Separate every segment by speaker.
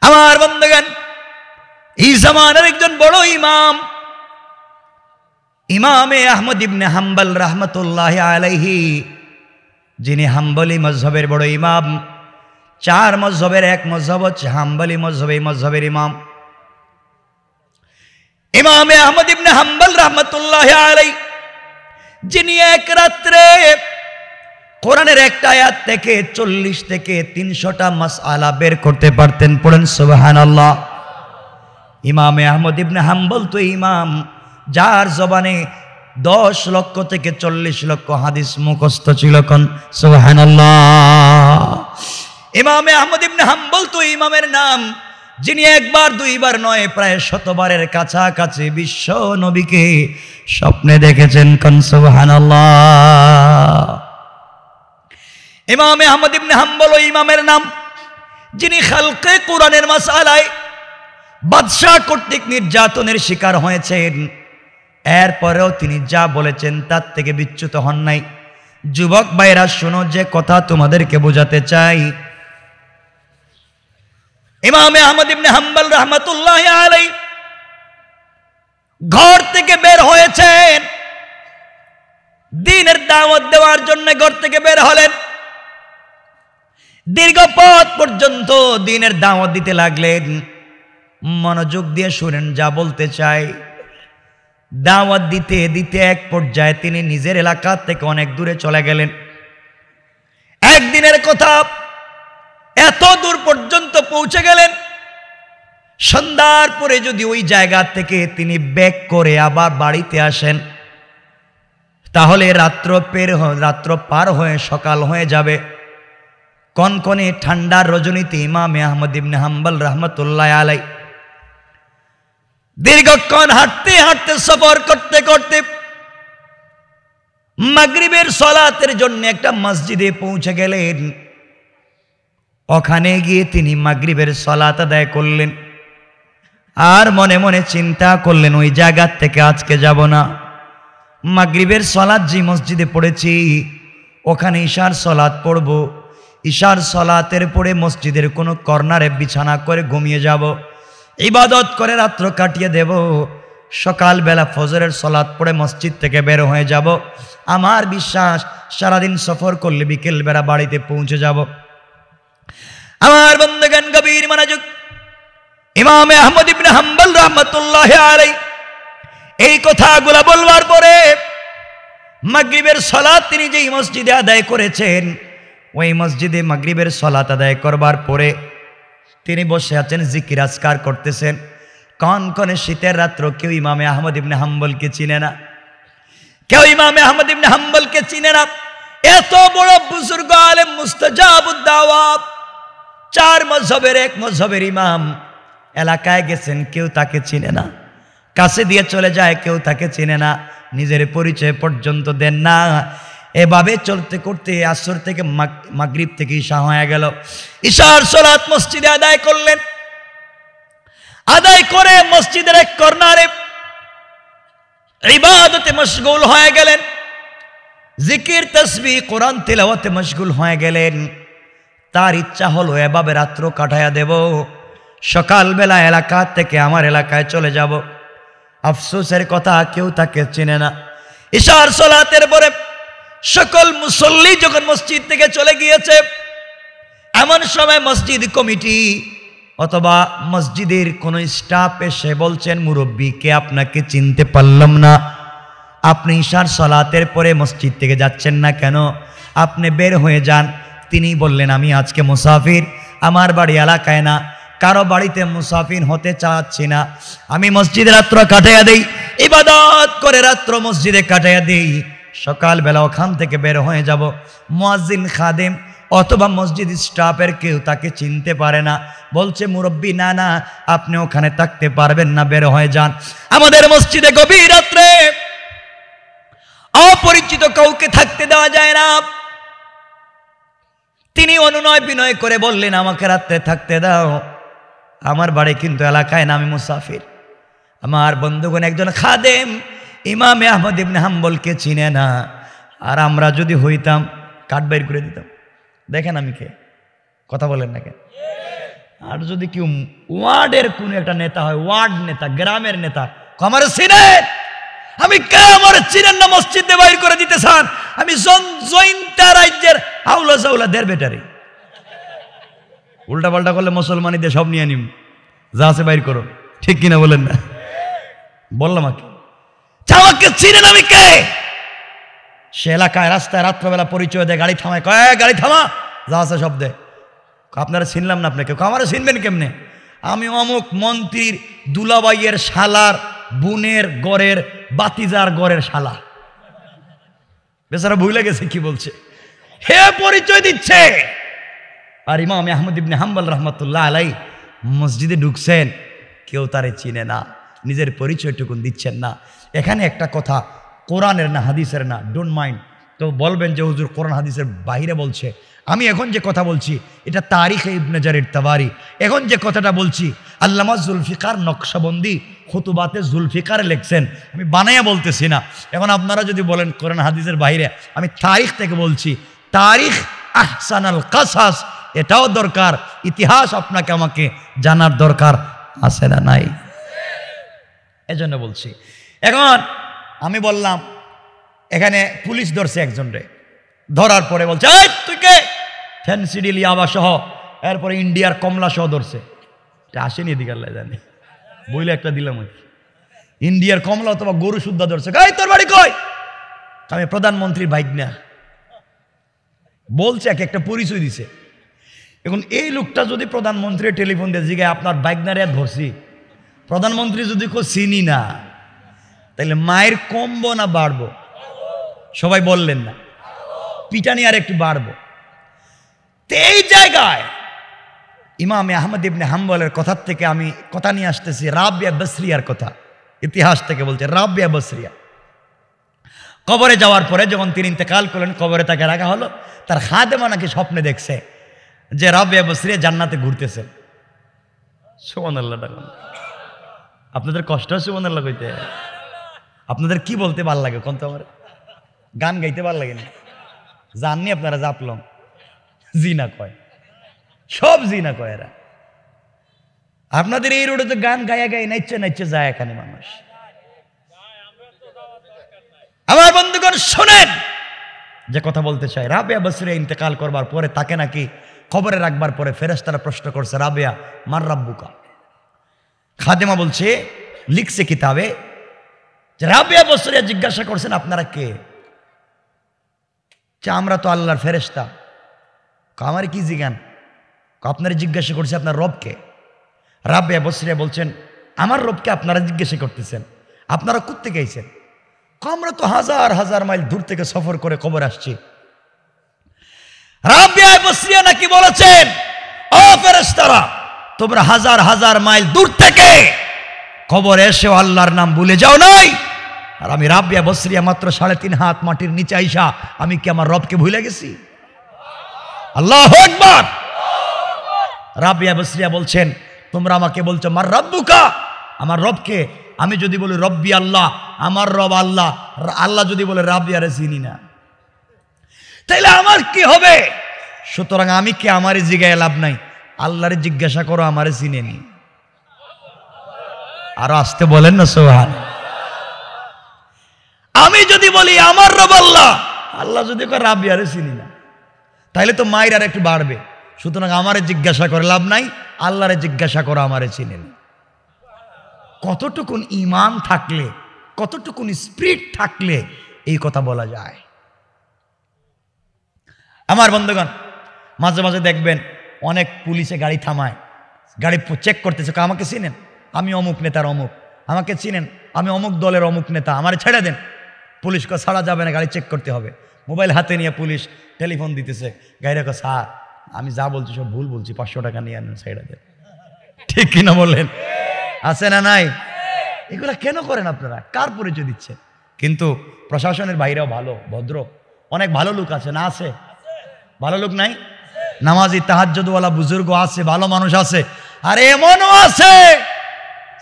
Speaker 1: আমার বন্ধুগণ, এই জামানার একজন বড় ইমাম, ইমামে আহমদ ইবনে হাম্বল রাহমাতুল্লাহি আলাইহি, যিনি হাম্বলি মযহবের বড় ইমাম। 4 মযহবের এক মযহব হচ্ছে হাম্বলি মযহব, এই মযহবের ইমাম ইমামে আহমদ ইবনে হাম্বল রাহমাতুল্লাহি আলাইহি, যিনি এক রাত্রে কোরআনের একটা আয়াত থেকে 40 থেকে 300টা মাসআলা বের করতে পারতেন। পড়েন সুবহানাল্লাহ। ইমামে আহমদ ইবনে হাম্বল তো ইমাম যার জবানে 10 লক্ষ থেকে 40 লক্ষ হাদিস মুখস্থ ছিল। কোন সুবহানাল্লাহ। ইমামে আহমদ ইবনে হাম্বল তো ইমামের নাম, যিনি একবার দুইবার নয় প্রায় 100 বারের কাছাকাছি বিশ্ব নবীকে স্বপ্নে দেখেছেন। কোন সুবহানাল্লাহ। ইমামে আহমদ ইবনে হাম্বল ও ইমামের নাম, যিনি খালকে কোরআনের মাসআলায় বাদশাহ কর্তৃক নির্যাতনের শিকার হয়েছেন, এরপরেও তিনি যা বলেছেন তার থেকে বিচ্যুত হন নাই। যুবক ভাইরা শোনো, যে কথা তোমাদেরকে বোঝাতে চাই, ইমামে আহমদ ইবনে হাম্বল রাহমাতুল্লাহি আলাইহি ঘর থেকে বের হয়েছেন, দ্বীনের দাওয়াত দেওয়ার জন্য ঘর থেকে বের হলেন। দীর্ঘ পথ পর্যন্ত দ্বীনের দাওয়াত দিতে লাগলেন। মনোযোগ দিয়ে শুনেন যা বলতে চাই। দাওয়াত দিতে দিতে এক পর্যায়ে তিনি নিজের এলাকা থেকে অনেক দূরে চলে গেলেন। একদিনের কথা, এত দূর পর্যন্ত পৌঁছে গেলেন, সন্ধ্যার পরে যদি ওই জায়গা থেকে তিনি ব্যাক করে আবার বাড়িতে আসেন, তাহলে রাত্র পার হয়ে সকাল হয়ে যাবে। কনকনে ঠান্ডার রজনীতে ইমামে আহমদ ইবনে হাম্বল রাহমাতুল্লাহি আলাইহি দীর্ঘক্ষণ হাঁটতে হাঁটতে সফর করতে করতে মাগরিবের সালাতের জন্য একটা মসজিদে পৌঁছে গেলেন। ওখানে গিয়ে তিনি মাগরিবের সালাত আদায় করলেন। আর মনে মনে চিন্তা করলেন, ওই জায়গা থেকে আজকে যাব না। মাগরিবের সালাত যে মসজিদে পড়েছি, ওখানে ইশার সালাত পড়ব। ইশার সালাতের পরে মসজিদের কোনো কর্নারে বিছানা করে ঘুমিয়ে যাব, ইবাদত করে রাত্র কাটিয়ে দেব। সকালবেলা ফজরের সালাত পড়ে মসজিদ থেকে বের হয়ে যাব। আমার বিশ্বাস সারাদিন সফর করলে বিকেল বেলা বাড়িতে পৌঁছে যাব। আমার বন্ধুগণ, গভীর মনোযোগ। ইমামে আহমদ ইবনে হাম্বল রাহমাতুল্লাহি আলাইহি এই কথাগুলো বলবার পরে মাগরিবের সালাত তিনি যেই মসজিদে আদায় করেছেন, ওই মসজিদে মাগরিবের সালাত আদায় করবার পরে তিনি বসে আছেন, জিকির আজকার করতেছেন। কনকনে শীতের রাত্র। কেউ ইমামে আহমদ ইবনে হাম্বলকে চিনে না, কেউ ইমামে আহমদ ইবনে হাম্বলকে চিনে না। এত বড় বুজুর্গ আলেম, মুস্তাজাবুদ দাওয়াত, 4 মযহবের এক মযহবের ইমাম, এলাকায় গেছেন, কেউ তাকে চিনে না। কাছে দিয়ে চলে যায়, কেউ তাকে চিনে না, নিজের পরিচয় পর্যন্ত দেন না। এভাবে চলতে করতে আসর থেকে মাগরিব থেকে ঈশা হয়ে গেল। ঈশার সালাত মসজিদে আদায় করলেন। আদায় করে মসজিদের এক কর্নারে ইবাদতে মশগুল হয়ে গেলেন, জিকির তাসবিহ কোরআন তিলাওয়াতে মশগুল হয়ে গেলেন। তার ইচ্ছা হলো এভাবে রাত্র কাটায়া দেব, সকালবেলা এলাকা থেকে আমার এলাকায় চলে যাব। আফসোসের কথা, কেউ তাকে চেনে না। ঈশার সালাতের পরে সকল মুসল্লি যখন মসজিদ থেকে চলে গিয়েছে, এমন সময় মসজিদ কমিটি অথবা মসজিদের কোনো স্টাফ এসে বলছেন, মুরব্বীকে আপনাকে চিনতে পারলাম না, আপনি ঈশার সালাতের পরে মসজিদ থেকে যাচ্ছেন না কেন? আপনি বের হয়ে যান। তিনি বললেন, আমি আজকে মুসাফির, আমার বাড়ি এলাকায় না, কারো বাড়িতে মুসাফির হতে চাচ্ছি না। আমি মসজিদে রাত্র কাটাইয়া দেই, ইবাদত করে রাত্র মসজিদে কাটাইয়া দেই, সকালবেলা ওখান থেকে বের হয়ে যাব। মুয়াজ্জিন, খাদেম অথবা মসজিদ স্টাফের কেউ তাকে চিনতে পারে না। বলছে, মুরব্বী না না, আপনি ওখানে থাকতে পারবেন না, বের হয়ে যান। আমাদের মসজিদে গভীর রাত্রে অপরিচিত কাউকে থাকতে দেওয়া যায় না। তিনি অনুনয় বিনয় করে বললেন, আমাকে রাত্রে থাকতে দাও, আমার বাড়ি কিন্তু এলাকায় না, আমি মুসাফির। আমার বন্ধুগণ, একজন খাদেম ইমামে আহমদ ইবনে হাম্বলকে চিনে না। আর আমরা যদি হইতাম, কাঠ বের করে দিতাম। দেখেন আমি কে, কথা বলেন না কেন? আর যদি কেউ ওয়ার্ডের কোন একটা নেতা হয়, ওয়ার্ড নেতা, গ্রামের নেতা, আমার চিনেন, আমি কে আমার চিনেন না, মসজিদে বাইর করে দিতে চান, আমি জয়ন্তা রাজ্যের আউলা চাউলা দের বেটারি। উল্টা পাল্টা করলে মুসলমানিদের সব নিয়ে নিম, যা আছে বাইর করো, ঠিক কিনা বলেন না? বললাম আমাকে চিনেন আমি কে? সে এলাকায় রাস্তায় রাত্রবেলা পরিচয় দেয়, গাড়ি থামায়, কয় গাড়ি থামা, যা আছে সব দেয়। আপনারা চিনলাম না আপনাকে, আমারা চিনবেন কেমনে? আমি অমুক মন্ত্রীর দুলাবাইয়ের শালার বোনের গড়ের বাতিজার গড়ের শালা। বেচারা ভুলে গেছে কি বলছে, হে পরিচয় দিচ্ছে। আর ইমাম আহমদ ইবনে হাম্বল রহমতুল্লাহ আলাই মসজিদে ঢুকছেন, কেউ তারে চিনে না, নিজের পরিচয়টুকুন দিচ্ছেন না। এখানে একটা কথা, কোরআনের না হাদিসের না, ডোন্ট মাইন্ড, তো বলবেন যে হুজুর কোরআন হাদিসের বাইরে বলছে। আমি এখন যে কথা বলছি এটা তারিখে ইবনে জারির তাবারি, এখন যে কথাটা বলছি আল্লামা জুলফিকার নকশবন্দি খুতুবাতে জুলফিকার লেখছেন, আমি বানাইয়া বলতেছি না। এখন আপনারা যদি বলেন কোরআন হাদিসের বাইরে, আমি তারিখ থেকে বলছি। তারিখ আহসানাল কাসাস, এটাও দরকার। ইতিহাস আপনাকে আমাকে জানার দরকার আছে না নাই? এজন্য বলছি। এখন আমি বললাম এখানে পুলিশ ধরছে একজন রে, ধরার পরে বলছে এই তুই কে? ফেন্সিডিল ইয়াবা সহ, এরপরে ইন্ডিয়ার কমলা সহ ধরছে। এটা আসেনি এদিকে, আল্লাহ জানে, বইলে একটা দিলাম। ইন্ডিয়ার কমলা অথবা গরু শুদ্ধা ধরছে। এই তোর বাড়ি কই? আমি প্রধানমন্ত্রীর ভাইগনা। বলছে এক একটা পরিচয় দিছে। এখন এই লোকটা যদি প্রধানমন্ত্রীর টেলিফোন দিয়ে জিগায় আপনার ভাইগনারে ধরছি, প্রধানমন্ত্রী যদি কেউ চিনি না, তাহলে মায়ের কমবো না বাড়বো? সবাই বললেন না? পিটানি আর একটু বাড়বো। এই জায়গায় ইমাম আহমদ ইবনে হাম্বলের কথার থেকে আমি কথা নিয়ে আসতেছি রাবিয়া বসরিয়ার কথা, ইতিহাস থেকে বলছে। রাবিয়া বসরিয়া কবরে যাওয়ার পরে যখন তিনি ইন্তেকাল করলেন, কবরে তাকে রাখা হলো। তার খাদেমা নাকি স্বপ্নে দেখছে যে রাবিয়া বসরিয়া জান্নাতে ঘুরতেছে। সুবহানাল্লাহ। আপনাদের কষ্ট হয় সুবহানাল্লাহ কইতে? আপনাদের কি বলতে ভাল লাগে কোন? তো আমার গান গাইতে ভাল লাগে না? জাননি আপনারা জাপলং জিনা কয়, সব জিনা কয় এরা। আপনাদের এই রোডে তো গান গায়া গায়ে নাইচ্ছে নাইচ্ছে যায় এখানে মানুষ। আমার বন্ধুগণ শোনেন যে কথা বলতে চাই। রাবিয়া বসরিয়া ইন্তেকাল করবার পরে তাকে নাকি কবরে রাখবার পরে ফেরেশতারা প্রশ্ন করছে, রাবিয়া মার রাব্বুকা? খাদেমা বলছে, লিখছে কিতাবে যে রাবিয়া বসরিয়া জিজ্ঞাসা করছেন আপনারা কে? আমরা তো আল্লাহর ফেরেশতা। আমার কি জিজ্ঞান? আপনারা জিজ্ঞাসা করছে আপনার রবকে। রাবিয়া বসরিয়া বলছেন, আমার রবকে আপনারা জিজ্ঞাসা করতেছেন? আপনারা কোত্থেকে আইছেন? আমরা তো হাজার হাজার মাইল দূর থেকে সফর করে কবর আসছি। রাবিয়া বসরিয়া নাকি বলেছেন, ও ফেরেশতারা, তোমরা হাজার হাজার মাইল দূর থেকে কবর এসেও আল্লাহর নাম ভুলে যাও নাই। আর আমি রাবিয়া বসরিয়া মাত্র 3.5 হাত মাটির নিচে আইসা আমি কি আমার রবকে ভুলে গেছি? আল্লাহু আকবার। রাবিয়া বসরিয়া বলছেন, তোমরা আমাকে বলছো মার রব্বুকা, আমার রবকে। আমি যদি বলি রব্বি আল্লাহ, আমার রব আল্লাহ, আল্লাহ যদি বলে রাবিয়ারে চিনি না, তাইলে আমার কি হবে? সুতরাং আমি কে আমারে জিজ্ঞাসা লাভ নাই, আল্লাহরে জিজ্ঞাসা করো, আমারে চিনেনি। আর আসতে বলেন না সুবহান। আমি যদি বলি আমার রব আল্লাহ, আল্লাহ যদি কয় রাবিয়ারে চিনি না, তাইলে তো মায়ের আর একটু বাড়বে। সুতরাং আমারে জিজ্ঞাসা করে লাভ নাই, আল্লাহরে জিজ্ঞাসা করো, আমারে চিনেন। কতটুকুন ঈমান থাকলে, কতটুকুন স্পিরিট থাকলে এই কথা বলা যায়। আমার বন্ধুগণ, মাঝে মাঝে দেখবেন অনেক পুলিশে গাড়ি থামায়, গাড়ি চেক করতেছে, আমাকে চিনেন? আমি অমুক নেতার অমুক। আমাকে চিনেন? আমি অমুক দলের অমুক নেতা, আমারে ছেড়ে দেন। পুলিশকে ছাড়া যাবে না, গাড়ি চেক করতে হবে। মোবাইল হাতে নিয়ে পুলিশ টেলিফোন দিতেছে, গাড়ি রাখো, স্যার আমি যা বলছি সব ভুল বলছি, 500 টাকা নিয়ে আনেন, ছেড়ে দেন। ঠিক কিনা বলেন? আছে না নাই? এগুলা কেন করেন আপনারা? কার পরিচয় দিচ্ছেন? কিন্তু প্রশাসনের বাইরেও ভালো ভদ্র অনেক ভালো লোক আছে না? আছে? ভালো লোক নাই? নামাজি তাহাজ্জুদওয়ালা বুজুর্গ আছে, ভালো মানুষ আছে। আর এমনও আছে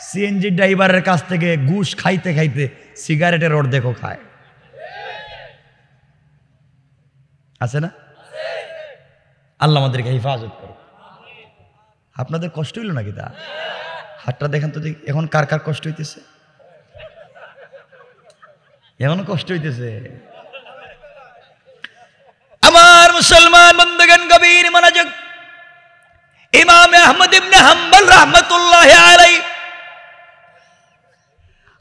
Speaker 1: সিএনজি ড্রাইভারের কাছ থেকে ঘুষ খাইতে খাইতে সিগারেটের অর্ধেকও খায়। আছে না? আল্লাহ আমাদেরকে হেফাজত করুন। আপনাদের কষ্ট হইল নাকি? তা হাতটা দেখেন তো দেখি, এখন কার কার কষ্ট হইতেছে? এখনো কষ্ট হইতেছে? আমার মুসলমান বন্ধুগণ, গভীর মনোযোগ। ইমাম আহমদ ইবনে হাম্বল রাহমাতুল্লাহ আলাইহি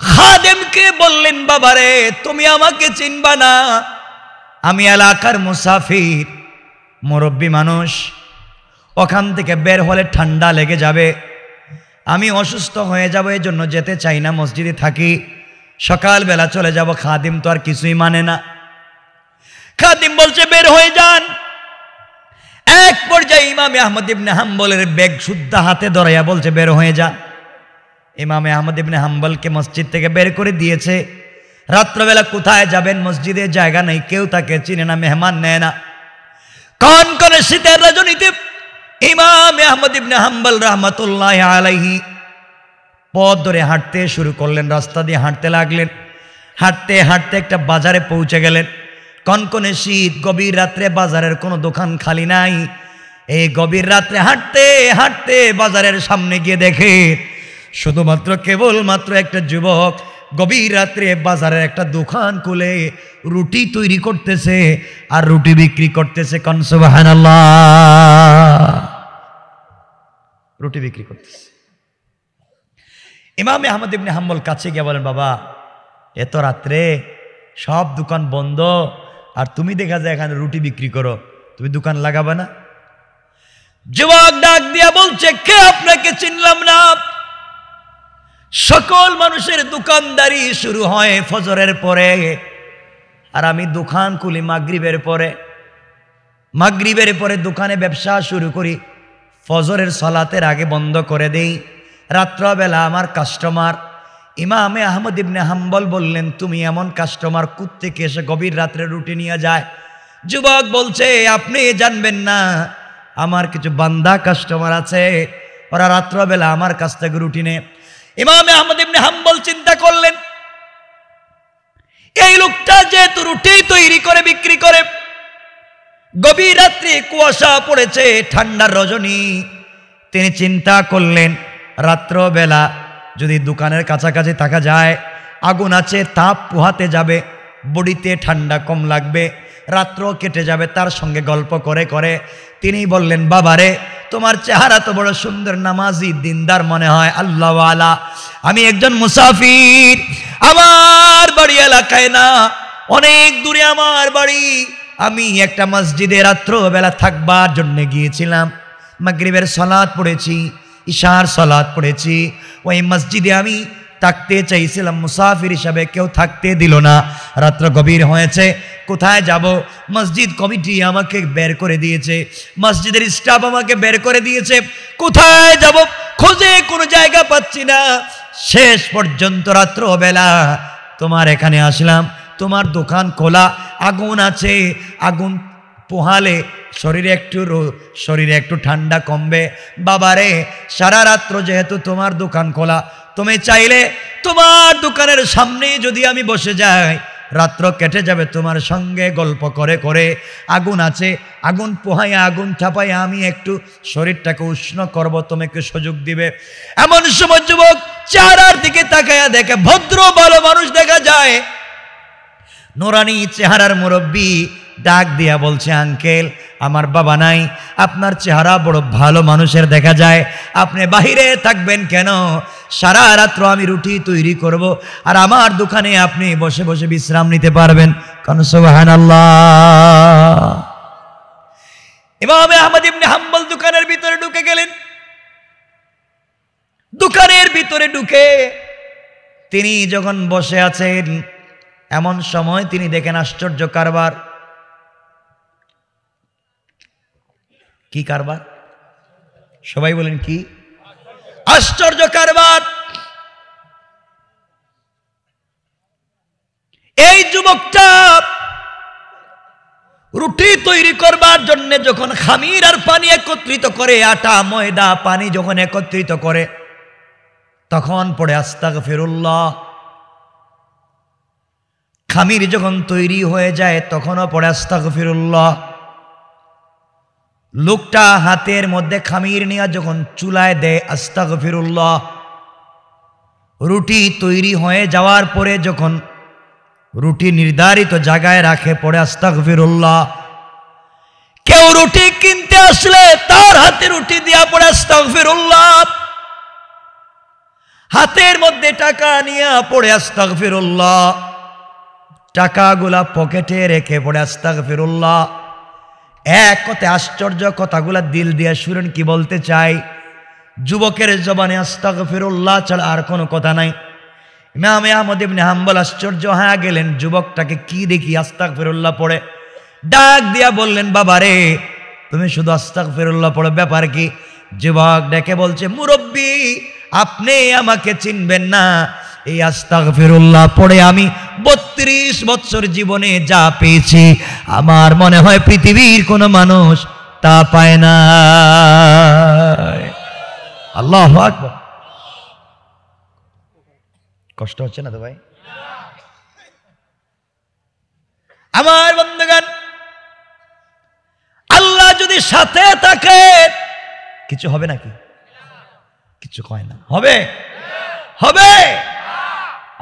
Speaker 1: খাদেমকে বললেন, বাবারে তুমি আমাকে চিনবা না, আমি এলাকার মুসাফির, মুরব্বী মানুষ, ওখান থেকে বের হলে ঠান্ডা লেগে যাবে, আমি অসুস্থ হয়ে যাব, এই জন্য যেতে চাই না, মসজিদে থাকি, সকালবেলা চলে যাব। খাদিম তো আর কিছুই মানে না। খাদিম বলছে বের হয়ে যান। এক পর্যায়ে ইমাম আহমদ ইবনে হাম্বলের ব্যাগ শুদ্ধ হাতে ধরাইয়া বলছে বের হয়ে যান। ইমাম আহমদ ইবনে হাম্বলকে মসজিদ থেকে বের করে দিয়েছে। রাত্রবেলা কোথায় যাবেন? মসজিদে জায়গা নেই, কেউ তাকে চিনে না, মেহমান নেয় না। কনকনে শীতের রজনীতে ইমাম আহমদ ইবনে হাম্বল রাহমাতুল্লাহ আলাইহি পথ ধরে হাঁটতে শুরু করলেন, রাস্তা দিয়ে হাঁটতে লাগলেন। হাঁটতে হাঁটতে একটা বাজারে পৌঁছে গেলেন। কনকনে শীত, গভীর রাত্রে বাজারের কোনো দোকান খালি নাই। এই গভীর রাত্রে হাঁটতে হাঁটতে বাজারের সামনে গিয়ে দেখে শুধুমাত্র কেবলমাত্র একটা যুবক গভীর রাত্রে বাজারের একটা দোকান খুলে রুটি তৈরি করতেছে আর রুটি বিক্রি করতেছে। কোন সুবহানাল্লাহ! রুটি বিক্রি করতেছে। ইমাম আহমদ ইবনে হাম্বল কাছে গিয়ে বলেন, বাবা এত রাত্রে সব দোকান বন্ধ, আর তুমি দেখা যায় এখানে রুটি বিক্রি করো, তুমি দোকান লাগাবে না? যুবক ডাক দিয়া বলছে, কে আপনাকে চিনলাম না। সকল মানুষের দোকানদারি শুরু হয় ফজরের পরে, আর আমি দোকান খুলি মাগরিবের পরে। মাগরিবের পরে দোকানে ব্যবসা শুরু করি, ফজরের সালাতের আগে বন্ধ করে দেই। রাত্রবেলা আমার কাস্টমার। ইমামে আহমদ ইবনে হাম্বল বললেন, তুমি এমন কাস্টমার কোত্থেকে এসে গভীর রাত্রে রুটি নিয়ে যায়? যুবক বলছে, আপনি জানবেন না, আমার কিছু বান্দা কাস্টমার আছে, ওরা রাত্রবেলা আমার কাছ থেকে রুটি নেয়। ইমামে আহমদ ইবনে হাম্বল চিন্তা করলেন, এই লোকটা যেহেতু রুটি তৈরি করে বিক্রি করে, গভীর রাত্রে কুয়াশা পড়েছে, ঠান্ডার রজনী, তিনি চিন্তা করলেন রাত্রবেলা যদি দোকানের কাছাকাছি থাকা যায়, আগুন আছে, তাপ পোহাতে যাবে, বডিতে ঠান্ডা কম লাগবে, রাত্র কেটে যাবে। তার সঙ্গে গল্প করে করে তিনি বললেন, বাবারে তোমার চেহারা তো বড় সুন্দর, নামাজি দিনদার মনে হয়, আল্লাহওয়ালা। আমি একজন মুসাফির, আমার বাড়ি এলাকায় না, অনেক দূরে আমার বাড়ি। আমি একটা মসজিদে রাত্রবেলা থাকবার জন্য গিয়েছিলাম, মাগরিবের সালাত পড়েছি, ইশার সালাত পড়েছি, ওই মসজিদে আমি থাকতে চাইছিলাম মুসাফির হিসাবে, কেউ থাকতে দিল না। রাত্র গভীর হয়েছে, কোথায় যাব? মসজিদ কমিটি আমাকে বের করে দিয়েছে, মসজিদের স্টাফ আমাকে বের করে দিয়েছে, কোথায় যাব খোঁজে কোনো জায়গা পাচ্ছি না। শেষ পর্যন্ত রাত্রবেলা তোমার এখানে আসলাম, তোমার দোকান খোলা, আগুন আছে, আগুন পোহালে শরীরে একটু ঠান্ডা কমবে। বাবারে সারা রাত্র যেহেতু তোমার দোকান খোলা, তুমি চাইলে তোমার দোকানের সামনে যদি আমি বসে যাই, রাত্র কেটে যাবে তোমার সঙ্গে গল্প করে করে। আগুন আছে, আগুন পোহাইয়া আগুন চাপাইয়া আমি একটু শরীরটাকে উষ্ণ করব, তোমাকে সুযোগ দিবে। এমন সময় যুবক চেহারার দিকে তাকায়া দেখে ভদ্র ভালো মানুষ দেখা যায়, নুরানি চেহারার মুরব্বী ডাক দিয়া বলছে, আঙ্কেল আমার বাবা নাই, আপনার চেহারা বড় ভালো মানুষের দেখা যায়, আপনি বাহিরে থাকবেন কেন? সারা রাত্র আমি রুটি তৈরি করব, আর আমার দোকানে আপনি বসে বসে বিশ্রাম নিতে পারবেন। কারণ সুবহানাল্লাহ। ইমাম আহমদ ইবনে হাম্বল দোকানের ভিতরে ঢুকে গেলেন। দোকানের ভিতরে ঢুকে তিনি যখন বসে আছেন, এমন সময় তিনি দেখেন আশ্চর্য কারবার। কি কারবার? সবাই বলেন কি? আশ্চর্য কারবার। এই যুবকটা রুটি তৈরি করবার জন্য যখন খামির আর পানি একত্রিত করে, আটা ময়দা পানি যখন একত্রিত করে, তখন পড়ে আস্তাগফিরুল্লাহ। খামির যখন তৈরি হয়ে যায় তখনও পড়ে আস্তাগফিরুল্লাহ। লোকটা হাতের মধ্যে খামির নিয়ে যখন চুলায় দেয় আস্তাগফিরুল্লাহ, রুটি তৈরি হয়ে যাওয়ার পরে যখন রুটি নির্ধারিত জায়গায় রাখে পড়ে আস্তাগফিরুল্লাহ। কেউ রুটি কিনতে আসলে তার হাতে রুটি দিয়া পড়ে আস্তাগফিরুল্লাহ, হাতের মধ্যে টাকা নিয়ে পড়ে আস্তাগফিরুল্লাহ, টাকাগুলা পকেটে রেখে পড়ে আস্তাগফিরুল্লাহ। এক কথায় আশ্চর্য কথাগুলা দিল দিয়ে শুনেন কি বলতে চাই। যুবকের জবানে আস্তাগফিরুল্লাহ ছাড়া আর কোনো কথা নাই। ইমাম আহমদ ইবনে হাম্বল আশ্চর্য হয়ে গেলেন, যুবকটাকে কি দেখি আস্তাগফিরুল্লাহ পড়ে। ডাক দিয়া বললেন, বাবা রে তুমি শুধু আস্তাগফিরুল্লাহ পড়ো, ব্যাপার কি? যুবক ডেকে বলছে, মুরব্বী আপনি আমাকে চিনবেন না, এই আস্তাগফিরুল্লাহ পড়ে আমি 32 বছর জীবনে যা পেয়েছি আমার মনে হয় পৃথিবীর কোনো মানুষ তা পায় না। আল্লাহু আকবার। কষ্ট হচ্ছে না তো ভাই? আমার বন্ধুগণ, আল্লাহ যদি সাথে থাকে কিছু হবে নাকি? কিছু হয় না। হবে হবে।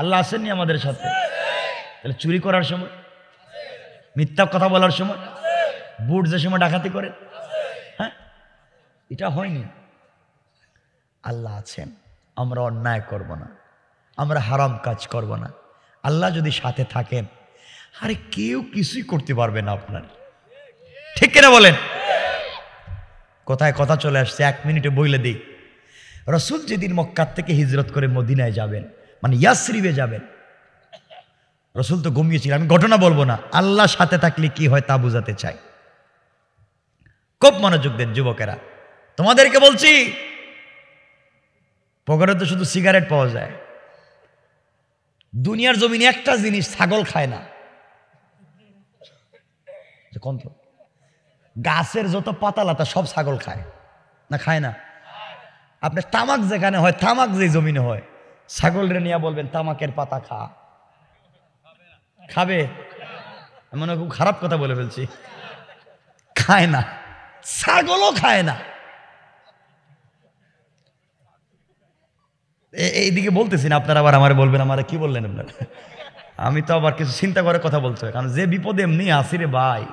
Speaker 1: আল্লাহ আসেননি আমাদের সাথে? তাহলে চুরি করার সময়, মিথ্যা কথা বলার সময়, বুট যে সময় ডাকাতি করে, হ্যাঁ এটা হয়নি। আল্লাহ আছেন, আমরা অন্যায় করব না, আমরা হারাম কাজ করব না। আল্লাহ যদি সাথে থাকেন, আরে কেউ কিছুই করতে পারবে না আপনার, ঠিক কিনা বলেন? কোথায় কথা চলে আসছে, 1 মিনিটে বইলে দিই। রসুল যেদিন মক্কা থেকে হিজরত করে মদিনায় যাবেন, মানে ইয়াসরিবে যাবেন, রসুল তো ঘুমিয়েছিলেন। আমি ঘটনা বলবো না, আল্লাহ সাথে থাকলে কি হয় তা বুঝাতে চাই। খুব মনোযোগ দেন যুবকেরা, তোমাদেরকে বলছি। পকেটে তো শুধু সিগারেট পাওয়া যায়। দুনিয়ার জমিনে একটা জিনিস ছাগল খায় না, কোন তো? গাছের যত পাতা লাতা সব ছাগল খায় না? খায় না? আপনার তামাক যেখানে হয়, তামাক যে জমিনে হয়, ছাগলরে নিয়ে বলবেন তামাকের পাতা খা, খাবে? মনে খুব খারাপ কথা বলে ফেলছি। খায় না, ছাগলও খায় না। এইদিকে বলতেছি না, আপনারা আবার আমার বলবেন আমার কি বললেন আপনারা। আমি তো আবার কিছু চিন্তা করে কথা বলতে হয়, কারণ যে বিপদে এমনি আসি রে ভাই,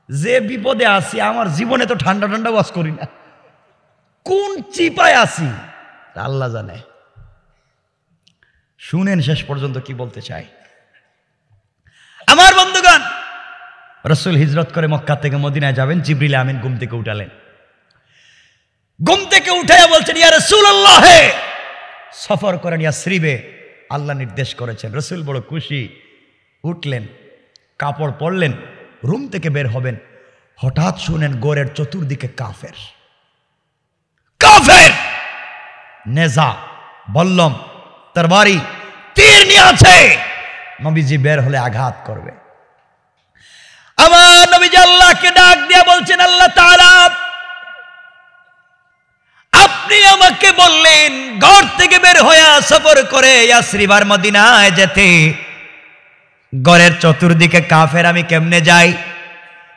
Speaker 1: যে বিপদে আসি, আমার জীবনে তো ঠান্ডা ঠান্ডা বাস করি না, কোন চিপায় আসি আল্লাহ জানে। শুনেন শেষ পর্যন্ত কি বলতে চাই। আমার বন্ধুগণ, রাসূল হিজরত করে মক্কা থেকে মদিনায় যাবেন, জিবরিল আমিন ঘুম থেকে উঠালেন। ঘুম থেকে উঠাইয়া বলছেন, ইয়া রাসূলুল্লাহ, সফর করেন ইয়াসরিবে, আল্লাহ নির্দেশ করেছেন। রাসূল বড় খুশি, উঠলেন, কাপড় পরলেন, রুম থেকে বের হবেন। হঠাৎ শুনেন গোরের চতুর্দিকে কাফের, কাফের নেজা, বল্লম, তরবারি, তীর নিয়ে আছে। নবীজি বের হলে আঘাত করবে। আমার নবীজি আল্লাহকে ডাক দিয়ে বলছেন, আল্লাহ তাআলা আপনি আমাকে বললেন ঘর থেকে বের হয়ে সফর করে ইয়াসরিব আর মদিনায় যেতে, ঘরের চতুর্দিকে কাফের, আমি কেমনে যাই?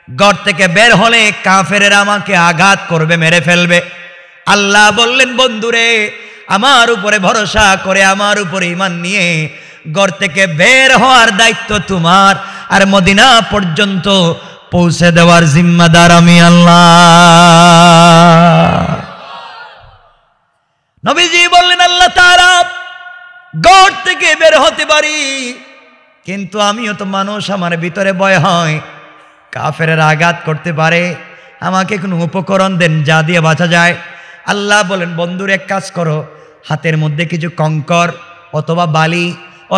Speaker 1: ঘর থেকে বের হলে কাফেরেরা আমাকে আঘাত করবে, মেরে ফেলবে। আল্লাহ বললেন, বন্ধুরে আমার উপরে ভরসা করে, আমার উপরে ঈমান নিয়ে ঘর থেকে বের হওয়ার দায়িত্ব তোমার, আর মদিনা পর্যন্ত পৌঁছে দেওয়ার জিম্মাদার আমি আল্লাহ। নবীজি বললেন, আল্লাহ তাআলা ঘর থেকে বের হতে পারি, কিন্তু আমিও তো মানুষ, আমার ভিতরে ভয় হয়, কাফেরেরা আঘাত করতে পারে, আমাকে কোনো উপকরণ দেন যা দিয়ে বাঁচা যায়। আল্লাহ বলেন, বন্ধুর এক কাজ করো, হাতের মধ্যে কিছু কঙ্কর অথবা বালি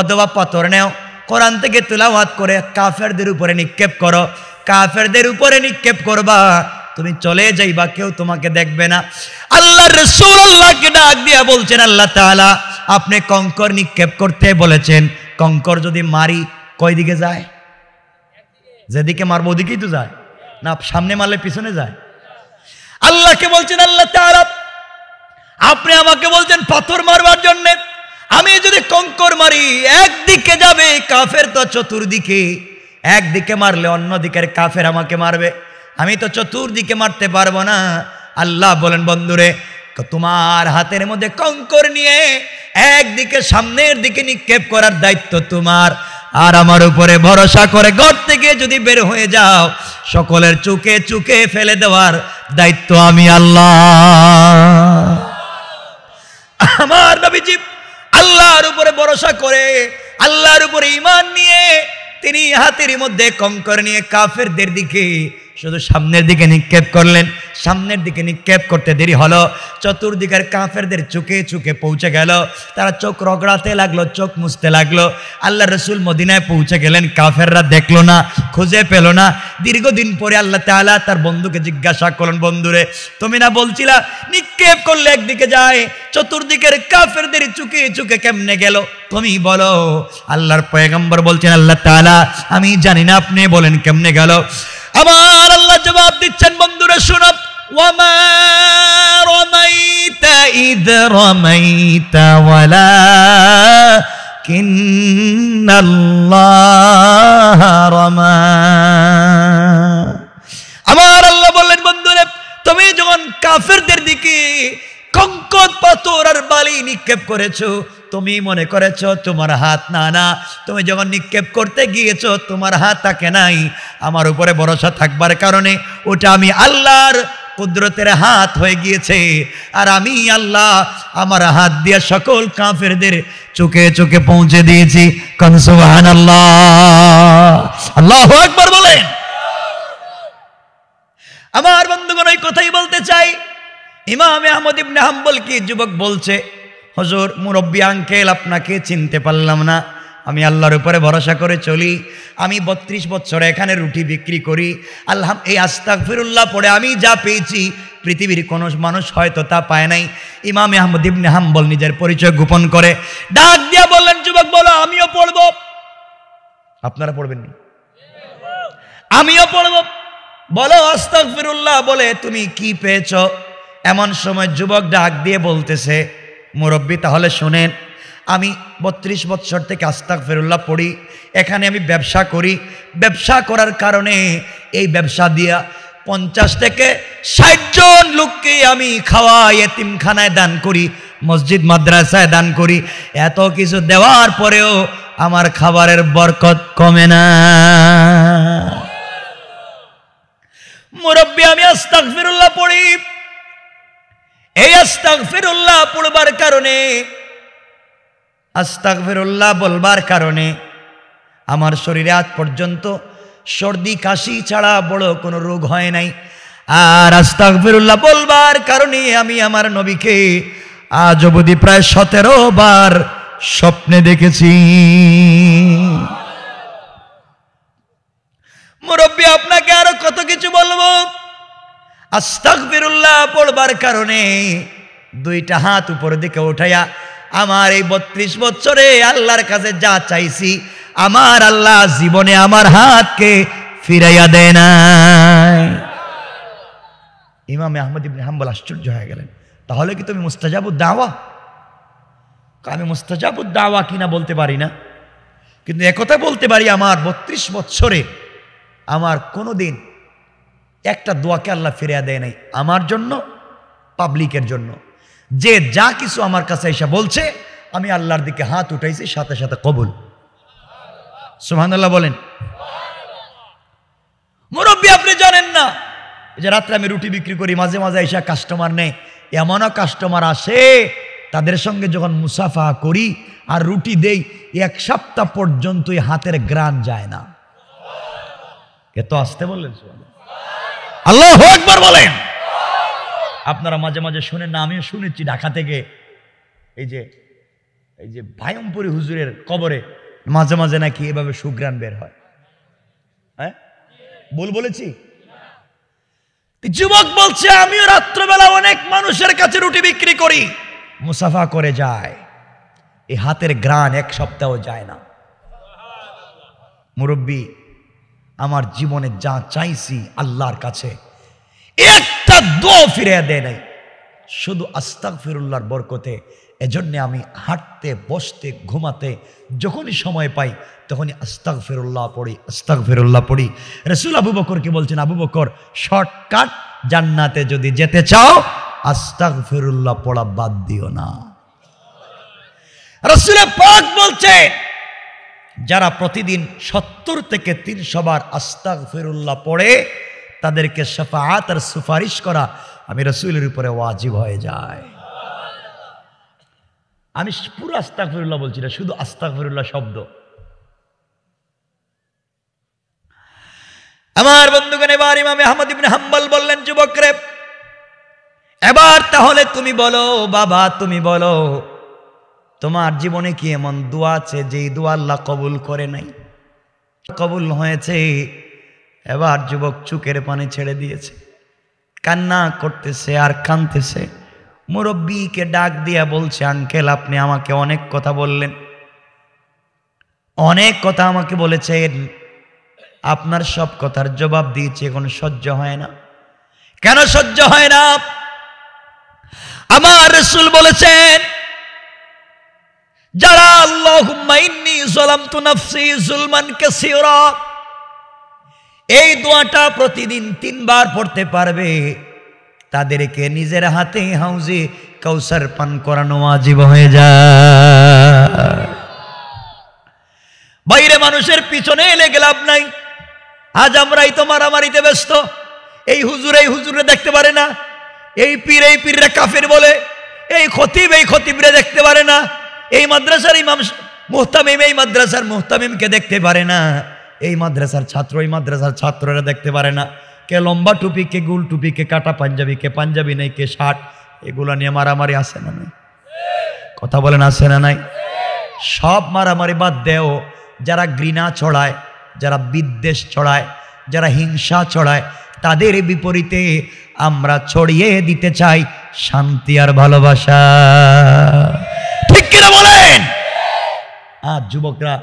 Speaker 1: অথবা পাথর নেও, কোরআন থেকে তিলাওয়াত করে কাফেরদের উপরে নিক্ষেপ করো। কাফেরদের উপরে নিক্ষেপ করবা, তুমি চলে যাইবা, কেউ তোমাকে দেখবে না। আল্লাহ রাসূল আল্লাহকে ডাক দিয়া বলছেন, আল্লাহ তাআলা আপনি কঙ্কর নিক্ষেপ করতে বলেছেন, কঙ্কর যদি মারি কয় দিকে যায়? যেদিকে মারবো ওদিকেই তো যায় না, সামনে মারলে পিছনে যায়? আল্লাহকে বলছেন, আল্লাহ তাআলা আপনি আমাকে বলছেন পাথর মারবার জন্য, আমি যদি কঙ্কর মারি একদিকে যাবে, কাফের তো চতুর্দিকে, একদিকে মারলে অন্য দিকের কাফের আমাকে মারবে। আমি তো চতুর্দিকে মারতে পারবো না। আল্লাহ বলেন, বন্ধুরে তোমার হাতের মধ্যে কঙ্কর নিয়ে একদিকে সামনের দিকে নিক্ষেপ করার দায়িত্ব তোমার, আর আমার উপরে ভরসা করে ঘর থেকে যদি বের হয়ে যাও সকলের চুকে চুকে ফেলে দেওয়ার দায়িত্ব আমি আল্লাহ। আমার নবীজি আল্লাহর উপরে ভরসা করে, আল্লাহর উপরে ঈমান নিয়ে তিনি হাতের মধ্যে কঙ্কর নিয়ে কাফেরদের দিকে শুধু সামনের দিকে নিক্ষেপ করলেন। সামনের দিকে নিক্ষেপ করতে দেরি হলো, চতুর্দিকের কাফেরদের চোখে চোখে পৌঁছে গেল। তারা চোখ রগড়াতে লাগলো, চোখ মুছতে লাগলো। আল্লাহ রসুল মদিনায় পৌঁছে গেলেন, কাফেররা দেখলো না, খুঁজে পেল না। দীর্ঘদিন পরে আল্লাহ তাআলা তার বন্ধুকে জিজ্ঞাসা করলেন, বন্ধুরে তুমি না বলছিলা নিক্ষেপ করলে একদিকে যায়, চতুর্দিকের কাফেরদের চোখে চোখে কেমনে গেল তুমি বলো। আল্লাহর পয়গম্বর বলছেন, আল্লাহ তাআলা আমি জানি না, আপনি বলেন কেমনে গেল। আমার আল্লাহ জবাব দিচ্ছেন, বন্ধুরা শুনো, ওয়ামা রামাইতা ইদ রামাইতা ওয়ালাকিন্নাল্লাহ রামা। আমার আল্লাহ বললেন, বন্ধুরা তুমি যখন কাফেরদের দিকে কঙ্কর পাথর আর বালি নিক্ষেপ করেছো, তুমি মনে করেছো তোমার হাত, না না, তুমি যখন নিক্ষেপ করতে গিয়েছো তোমার হাত থাকে নাই। আমার উপরে ভরসা থাকবার কারণে ওটা আমি আল্লাহর কুদরতের হাত হয়ে গিয়েছে, আর আমি আল্লাহ আমার হাত দিয়ে সকল কাফেরদের চোখে চোখে পৌঁছে দিয়েছি। কান সুবহানাল্লাহ, আল্লাহু আকবার বলেন। আমার বন্ধুগণ এই কথাই বলতে চাই। ইমাম আহমদ ইবনে হাম্বল কি যুবক বলছে, হুজুর মুরব্বী আঙ্কেল আপনাকে চিনতে পারলাম না, আমি আল্লাহর উপরে ভরসা করে চলি, আমি 32 বছর এখানে রুটি বিক্রি করি, আল্লাহ এই আস্তাগফিরুল্লাহ পড়ে আমি যা পেয়েছি পৃথিবীর কোনো মানুষ হয়তো তা পায় নাই। ইমাম আহমদ ইবনে হাম্বল নিজের পরিচয় গোপন করে ডাক দিয়া বললেন, যুবক বলো আমিও পড়ব। আপনারা পড়বেন না? আমিও পড়ব। বলো আস্তাগফিরুল্লাহ বলে তুমি কি পেয়েছো? এমন সময় যুবক ডাক দিয়ে বলতেছে, মুরব্বী তাহলে শোনেন, আমি 32 বছর থেকে আস্তাগফিরুল্লাহ পড়ি, এখানে আমি ব্যবসা করি, ব্যবসা করার কারণে এই ব্যবসা দিয়া 50 থেকে 60 জন লোককে আমি খাওয়াই, এতিমখানায় দান করি, মসজিদ মাদ্রাসায় দান করি। এত কিছু দেওয়ার পরেও আমার খাবারের বরকত কমে না। মুরব্বী আমি আস্তাগফিরুল্লাহ পড়ি, এই আস্তাগফিরুল্লাহ পড়বার কারণে, আস্তাগফিরুল্লাহ বলবার কারণে আমার শরীরে আজ পর্যন্ত সর্দি কাশি ছাড়া বড় কোনো রোগ হয় নাই। আর আস্তাগফিরুল্লাহ বলবার কারণে আমি আমার নবীকে আজ অবধি প্রায় 17 বার স্বপ্নে দেখেছি। মুরব্বী আপনাকে আরো কত কিছু বলবো। আস্তাগফিরুল্লাহ পড়বার কারণে 2টা হাত উপরের দিকে উঠাইয়া আমার এই 32 বছরে আল্লাহর কাছে যা চাইছি আমার আল্লাহ জীবনে আমার হাতকে ফিরাইয়া দেয় না। ইমাম আহমদ ইবনে হাম্বল আশ্চর্য হয়ে গেলেন, তাহলে কি তুমি মুস্তাজাবুদ দাওয়া? আমি মুস্তাজাবুদ দাওয়া কিনা বলতে পারি না, কিন্তু একথা বলতে পারি আমার 32 বছরে আমার কোনোদিন একটা দোয়াকে আল্লাহ ফিরিয়ে দেয় নাই, আমার জন্য, পাবলিকের জন্য। যে যা কিছু আমার কাছে এসে বলছে আমি আল্লাহর দিকে হাত উঠাইছি, সাথে সাথে কবুল। সুবহানাল্লাহ বলেন। মুরব্বী আপনি জানেন না, এই যে রাত্রে আমি রুটি বিক্রি করি, মাঝে মাঝে এসে কাস্টমার নেই, এমনও কাস্টমার আসে তাদের সঙ্গে যখন মুসাফা করি আর রুটি দেই 1 সপ্তাহ পর্যন্ত এই হাতের গ্রান যায় না। এত আসতে বললেন আল্লাহু আকবার বলেন। আপনারা মাঝে মাঝে শুনেন না, আমিও শুনেছি ঢাকা থেকে, এই যে ভায়মপুরি হুজুরের কবরে মাঝে মাঝে নাকি এভাবে সুগ্রাণ বের হয়। হ্যাঁ বলেছি? যুবক বলছে আমিও রাত্রবেলা অনেক মানুষের কাছে রুটি বিক্রি করি, মুসাফা করে যায়, এই হাতের গ্রাণ 1 সপ্তাহ যায় না। মুরব্বী আমার জীবনে যা চাইছি আল্লাহর কাছে একটা দোয়া ফিরে দেয় নাই। শুধু আস্তাগফিরুল্লাহর বরকতে। এজন্যে আমি হাঁটতে, বসতে, ঘুমাতে যখনই সময় পাই তখনই আস্তাগফিরুল্লাহ পড়ি, আস্তাগফিরুল্লাহ পড়ি। রাসূল আবু বকরকে বলছেন, আবু বকর, শর্টকাট জান্নাতে যদি যেতে চাও আস্তাগফিরুল্লাহ পড়া বাদ দিও না। রাসূল পাক বলছে, যারা প্রতিদিন 70 থেকে 300 বার আস্তাগফিরুল্লাহ পড়ে তাদেরকে শাফাআত আর সুপারিশ করা আমি রাসূলের উপরে ওয়াজিব হয়ে যায়। আমি পুরো আস্তাগফিরুল্লাহ বলছি না, শুধু আস্তাগফিরুল্লাহ শব্দ। আমার বন্ধুগণ, এবার ইমাম আহমদ ইবনে হাম্বল বললেন, যুবকরে এবার তাহলে তুমি বলো বাবা, তুমি বলো তোমার জীবনে কি এমন দোয়া আছে যেই দোয়া আল্লাহ কবুল করে নাই? কবুল হয়েছে। এবার যুবক চোখের পানি ছেড়ে দিয়েছে, কান্না করতেছে আর কাঁদতেছে। মুরব্বীকে ডাক দিয়া বলছে, আঙ্কেল আপনি আমাকে অনেক কথা বললেন, অনেক কথা আমাকে বলেছেন, আপনার সব কথার জবাব দিয়েছি, এখন সহ্য হয় না। কেন সহ্য হয় না? আমার রাসূল বলেছেন, যারা আল্লাহুম্মা ইন্নী যালামতু নাফসি যুলমান কাসীরা এই দোয়াটা প্রতিদিন 3 বার পড়তে পারবে তাদেরকে নিজের হাতে হাউজে কাউসার পান করানো ওয়াজিব হয়ে যায়। বাইরে মানুষের পিছনে লেগে লাভ নাই। আজ আমরাই তো মারামারিতে ব্যস্ত। এই হুজুরে দেখতে পারে না, এই পীররা কাফের বলে, এই খতিবরে দেখতে পারে না, এই মাদ্রাসার ইমাম মুহতামিম এই মাদ্রাসার মুহতামিমকে দেখতে পারে না, এই মাদ্রাসার ছাত্র এই মাদ্রাসার ছাত্ররা দেখতে পারে না। কে লম্বা টুপি, কে গুল টুপি, কে কাটা পাঞ্জাবি, কে পাঞ্জাবি নেই, কে শার্ট, এগুলো নিয়ে মারামারি আছে না নাই? কথা বলেন আছে না নাই? সব মারামারি বাদ দেও। যারা ঘৃণা ছড়ায়, যারা বিদ্বেষ ছড়ায়, যারা হিংসা ছড়ায়, তাদের বিপরীতে আমরা ছড়িয়ে দিতে চাই শান্তি আর ভালোবাসা। ঠিক কিনা বলেন? আজ যুবকরা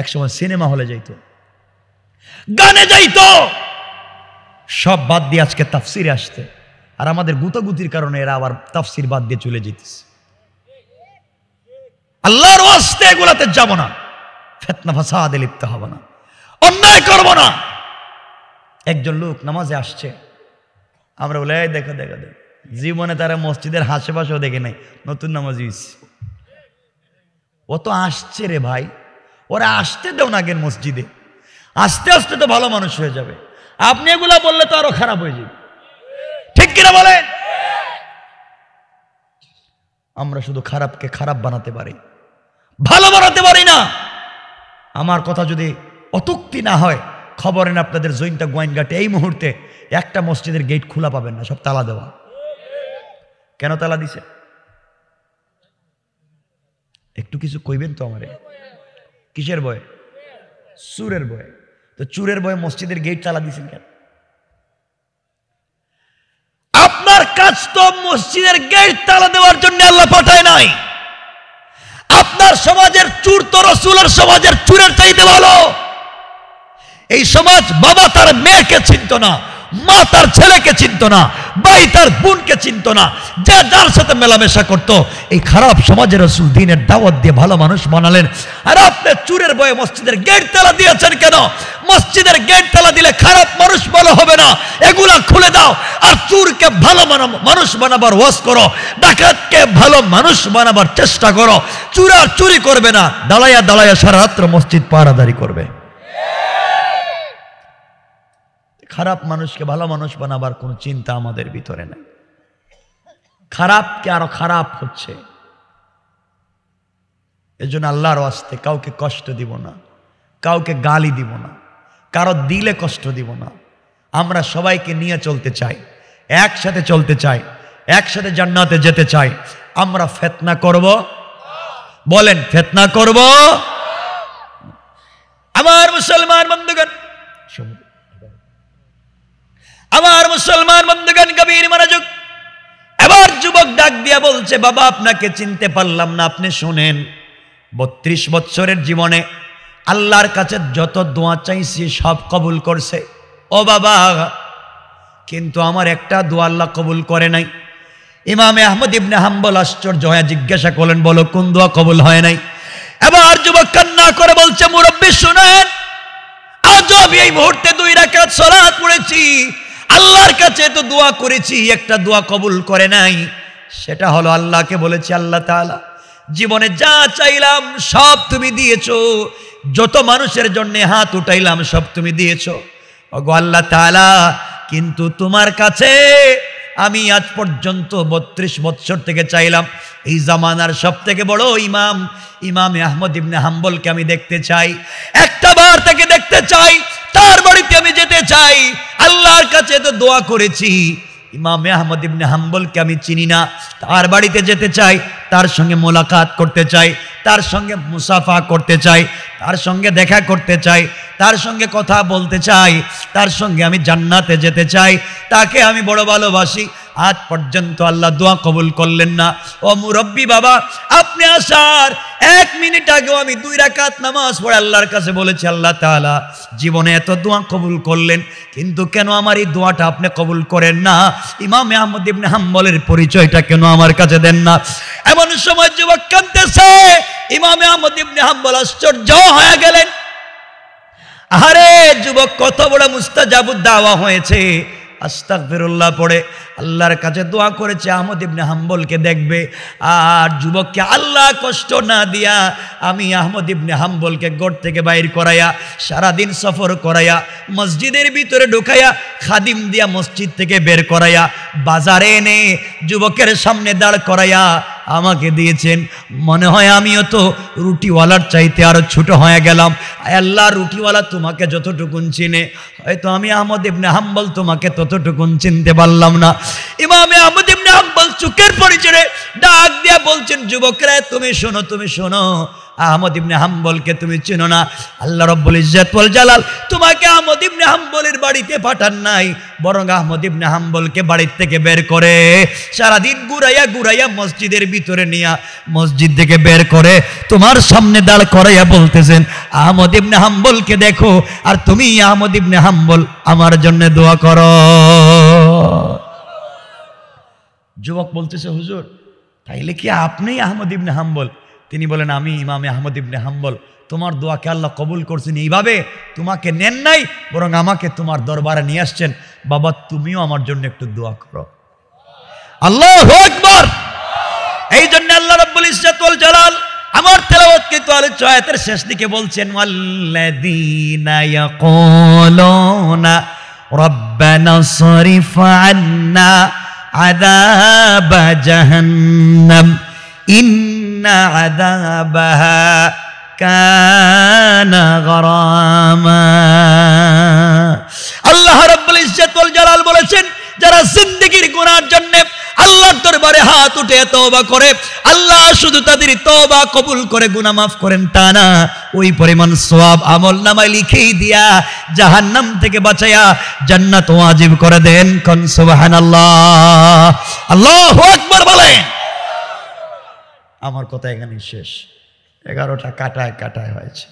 Speaker 1: একসময় সিনেমা হলে যাইতো, গানে যাইতো, সব বাদ দিয়ে আজকে তাফসিরে আসতে, আর আমাদের গুতাগুতির কারণে এরা আবার তাফসির বাদ দিয়ে চলে যেতেছে। আল্লাহর ওয়াস্তে এগুলাতে যাব না, ফিতনা ফাসাদে লিপ্ত হব না, অন্যায় করব না। একজন লোক নামাজে আসছে, আমরা বলে দেখো দেখো দেখো, জীবনে তারা মসজিদের আশেপাশেও দেখে নাই, নতুন নামাজি হইছে। ও তো আসছে রে ভাই, ওরা আসতে দেও না আগের মসজিদে, আস্তে আস্তে তো ভালো মানুষ হয়ে যাবে। আপনি এগুলা বললে তো আরো খারাপ হয়ে যাবে। ঠিক কিনা বলেন? আমরা শুধু খারাপকে খারাপ বানাতে পারি, ভালো বানাতে পারি না। আমার কথা যদি অতুক্তি না হয়, খবর নেন আপনাদের জৈন্তা গোয়াইনঘাটে এই মুহূর্তে একটা মসজিদের গেট খোলা পাবেন না, সব তালা দেওয়া। কেন তালা দিছে? একটু কিছু কইবেন তো আমারে? কিসের ভয়ে? চুরের ভয়ে। তো চুরের ভয়ে মসজিদের গেট তালা দিয়েছেন কেন? আপনার কাজ তো মসজিদের গেট তালা দেওয়ার জন্য আল্লাহ পাঠায় নাই। আপনার সমাজের চুর তো রাসূলের সমাজের চুরের চাইতে ভালো। এই সমাজ বাবা তার মেয়েকে চিনত না, মা তার ছেলেকে চিনত না, ভাই তার বোনকে চিনত না, যে যার সাথে মেলামেশা করত। এই খারাপ সমাজের রাসূল দ্বীনের দাওয়াত দিয়ে ভালো মানুষ বানালেন, আর আপনি চুরের ভয়ে মসজিদের গেট তালা দিয়েছেন কেন? মসজিদের গেট তালা দিলে খারাপ মানুষ ভালো হবে না, এগুলা খুলে দাও। আর চুরকে ভালো মানুষ বানাবার ওয়াজ করো, ডাকাতকে ভালো মানুষ বানাবার চেষ্টা করো। চুর আর চুরি করবে না, দাঁড়াইয়া দাঁড়াইয়া সারা রাত্র মসজিদ পাহারাদারি করবে। খারাপ মানুষকে ভালো মানুষ বানাবার কোনো চিন্তা আমাদের ভিতরে নেই। খারাপকে আরো খারাপ হচ্ছে। এজন্য আল্লাহর ওয়াস্তে কাউকে কষ্ট দিব না, কাউকে গালি দিব না, কারো দিলে কষ্ট দিব না। আমরা সবাইকে নিয়ে চলতে চাই, একসাথে চলতে চাই, একসাথে জান্নাতে যেতে চাই। আমরা ফিতনা করব? বলেন ফিতনা করব? আমার মুসলমান বন্ধুগণ, আমার মুসলমান বন্ধুগণ, গভীর মনোযোগ। এবার যুবক ডাক দিয়া বলছে, বাবা আপনাকে চিনতে পারলাম না। আপনি শুনেন, 32 বছরের জীবনে আল্লাহর কাছে যত দোয়া চাইছি সব কবুল করছে। ও বাবা, কিন্তু আমার একটা দোয়া আল্লাহ কবুল করে নাই। ইমামে আহমদ ইবনে হাম্বল আশ্চর্য হয়ে জিজ্ঞাসা করলেন, বলো কোন দোয়া কবুল হয় নাই? এবার যুবক কান্না করে বলছে, মুরব্বি শুনেন, আজ আমি এই মুহূর্তে 2 রাকাত সালাত পড়েছি, আল্লাহর কাছে তো দোয়া করেছি, একটা দোয়া কবুল করে নাই। সেটা হলো আল্লাহকে বলেছি, আল্লাহ তাআলা জীবনে যা চাইলাম সব তুমি দিয়েছো, যত মানুষের জন্য হাত উঠাইলাম সব তুমি দিয়েছো। ওগো আল্লাহ তাআলা, কিন্তু তোমার কাছে আমি আজ পর্যন্ত 32 বছর থেকে চাইলাম এই জামানার সব থেকে বড় ইমামে আহমদ ইবনে হাম্বলকে আমি দেখতে চাই, একটা বার তাকে দেখতে চাই, তার বাড়িতে আমি যেতে চাই। আল্লাহর কাছে তো দোয়া করেছি, ইমামে আহমদ ইবনে হাম্বলকে আমি চিনি না, তার বাড়িতে যেতে চাই, তার সঙ্গে মোলাকাত করতে চাই, তার সঙ্গে মুসাফা করতে চাই, তার সঙ্গে দেখা করতে চাই, তার সঙ্গে কথা বলতে চাই, তার সঙ্গে আমি জান্নাতে যেতে চাই, তাকে আমি বড় ভালোবাসি। আজ পর্যন্ত আল্লাহ দোয়া কবুল করলেন না। ও মুরব্বি বাবা, আপনি আসার 1 মিনিট আগেও আমি 2 রাকাত নামাজ পড়ে আল্লাহর কাছে বলেছি, আল্লাহ তাআলা জীবনে এত দোয়া কবুল করলেন, কিন্তু কেন আমার এই দোয়াটা আপনি কবুল করেন না? ইমামে আহমদ ইবনে হাম্বলের পরিচয়টা কেন আমার কাছে দেন না? এমন সময় যুবক কাঁদতেছে, ইমামে আহমদ ইবনে হাম্বল আশ্চর্য হয়ে গেলেন। আরে যুবক, কত বড় মুস্তাজাবুদ দাওয়া হয়েছে, আস্তাগফিরুল্লাহ পড়ে আল্লাহর কাছে দোয়া করেছে আহমদ ইবনে হাম্বলকে দেখবে। আর যুবককে আল্লাহ কষ্ট না দিয়া আমি আহমদ ইবনে হাম্বলকে ঘর থেকে বাইর করাইয়া, সারাদিন সফর করাইয়া, মসজিদের ভিতরে ঢুকাইয়া, খাদিম দিয়া মসজিদ থেকে বের করাইয়া, বাজারে এনে যুবকের সামনে দাঁড় করাইয়া আমাকে দিয়েছেন। মনে হয় আমিও তো রুটিওয়ালার চাইতে আরো ছোট হয়ে গেলাম। আল্লাহ, রুটিওয়ালা তোমাকে যতটুকুন চিনে, হয়তো আমি আহমদ ইবনে হাম্বল তোমাকে ততটুকুন চিনতে পারলাম না। ইমামে আহমদ ইবনে হাম্বল চোখের পরিচয়ে ডাক দিয়া বলছেন, যুবকরা তুমি শোনো, তুমি শোনো, আহমদ ইবনে হাম্বলকে তুমি চিনো না। আল্লাহ রাব্বুল ইজ্জত ওয়াল জালাল তোমাকে আহমদ ইবনে হাম্বলের বাড়িতে পাঠান নাই, বরং আহমদ ইবনে হাম্বলকে বাড়ির থেকে বের করে সারাদিন ঘুরাইয়া ঘুরাইয়া মসজিদের ভিতরে নিয়া, মসজিদ থেকে বের করে তোমার সামনে দাঁড় করাইয়া বলতেছেন, আহমদ ইবনে হাম্বলকে দেখো, আর তুমি আহমদ ইবনে হাম্বল আমার জন্য দোয়া করো। যুবক বলতেছে, হুজুর তাইলে কি আপনি আহমদ ইবনে হাম্বল? তিনি বলেন, আমি ইমামে আহমদ ইবনে হাম্বল। তোমার দোয়াকে আল্লাহ কবুল করছেন, এইভাবে তোমাকে নেন নাই, বরং আমাকে তোমার দরবারে নিয়ে আসছেন। বাবা, তুমিও আমার জন্য একটু দোয়া করো। আল্লাহু আকবার। এই জন্য আল্লাহ রাব্বুল ইজ্জত ওয়াল জালাল আমার তেলাওয়াতকে তো আলোচ্য আয়াতের শেষ দিকে বলছেন, ওয়াল্লাযীনা ইয়াকুলুনা রাব্বানা সরিফ আন্না আযাবা জাহান্নাম ইন্না আযাবাহা কানা গরামা। আল্লাহ রাব্বুল ইজ্জত ওয়াল জালাল বলেছেন, যারা জিন্দেগীর গুনার জন্য আল্লাহর দরবারে হাত উঠে তওবা করে, আল্লাহ শুধু তাদের তওবা কবুল করে গুনাহ মাফ করেন তা না, ওই পরিমাণ সওয়াব আমলনামায় লিখেই দিয়া জাহান্নাম থেকে বাঁচায়া জান্নাত ওয়াজিব করে দেন। কোন সুবহানাল্লাহ, আল্লাহু আকবার বলেন। আমার কথা এখানে শেষ। 11টা কাটায় হয়েছে,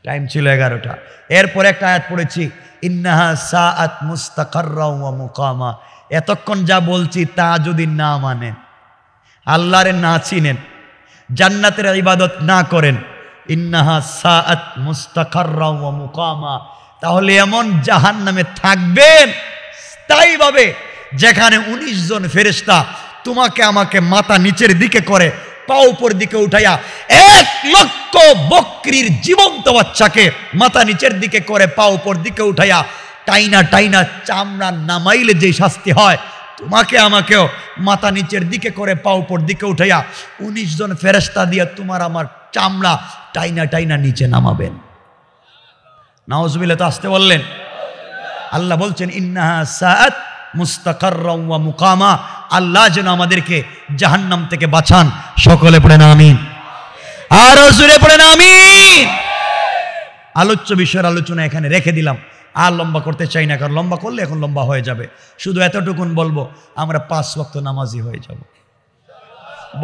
Speaker 1: টাইম ছিল 11টা। এরপর একটা আয়াত পড়েছি, ইন্নাহা সাআত মুস্তাকাররা ওয়া মুকামা। এতক্ষণ যা বলছি তা যদি না মানেন, আল্লাহরে না চিনেন, জান্নাতের ইবাদত না করেন, ইন্নাহা সাআত মুস্তাকাররা ওয়া মুকামা, তাহলে এমন জাহান্নামে থাকবেন স্থায়ীভাবে, যেখানে 19 জন ফেরেশতা তোমাকে আমাকে মাথা নিচের দিকে করে পা উপর দিকে উঠাইয়া 1 লক্ষ বকরির জীবন্ত বাচ্চাকে মাথা নিচের দিকে করে পা উপর দিকে উঠাইয়া টাইনা টাইনা চামড়া নামাইলে যে শাস্তি হয়, তোমাকে আমাকেও মাথা নিচের দিকে করে পা উপর দিকে উঠাইয়া 19 জন ফেরেশতা দিয়ে তোমার আমার চামড়া টাইনা টাইনা নিচে নামাবেন। নাউজুবিল্লাহ, তো আসতে বললেন। আল্লাহ বলছেন, ইন্নাহা সাআত মুস্তাকাররা ওয়া মুকামা। আল্লাহ যেন আমাদেরকে জাহান্নাম থেকে বাঁচান। সকলে পড়েন আমিন, আর জোরে পড়েন আমিন। আলোচ্য বিষয়ের আলোচনা এখানে রেখে দিলাম, আর লম্বা করতে চাই না, কারণ লম্বা করলে এখন লম্বা হয়ে যাবে। শুধু এতটুকুন বলবো, আমরা 5 ওয়াক্ত নামাজি হয়ে যাব।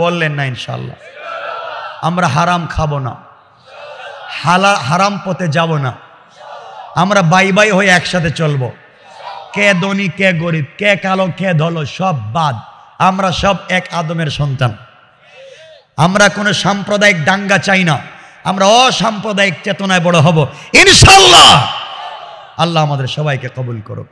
Speaker 1: বললেন না ইনশাআল্লাহ? আমরা হারাম খাবো না, হারাম পথে যাব না, আমরা বাই বাই হয়ে একসাথে চলবো। কে ধনী কে গরিব, কে কালো কে ধলো সব বাদ, আমরা সব এক আদমের সন্তান। আমরা কোনো সাম্প্রদায়িক দাঙ্গা চাই না, আমরা অসাম্প্রদায়িক চেতনায় বড় হব ইনশাআল্লাহ। আল্লাহ আমাদের সবাইকে কবুল করুক।